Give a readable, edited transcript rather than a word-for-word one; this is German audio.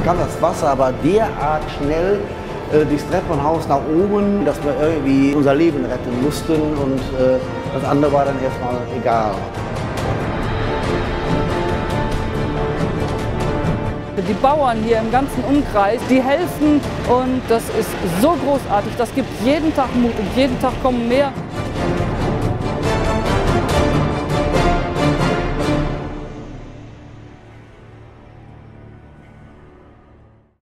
kam das Wasser aber derart schnell durchs Treppenhaus nach oben, dass wir irgendwie unser Leben retten mussten und das andere war dann erstmal egal. Die Bauern hier im ganzen Umkreis, die helfen und das ist so großartig. Das gibt jeden Tag Mut und jeden Tag kommen mehr.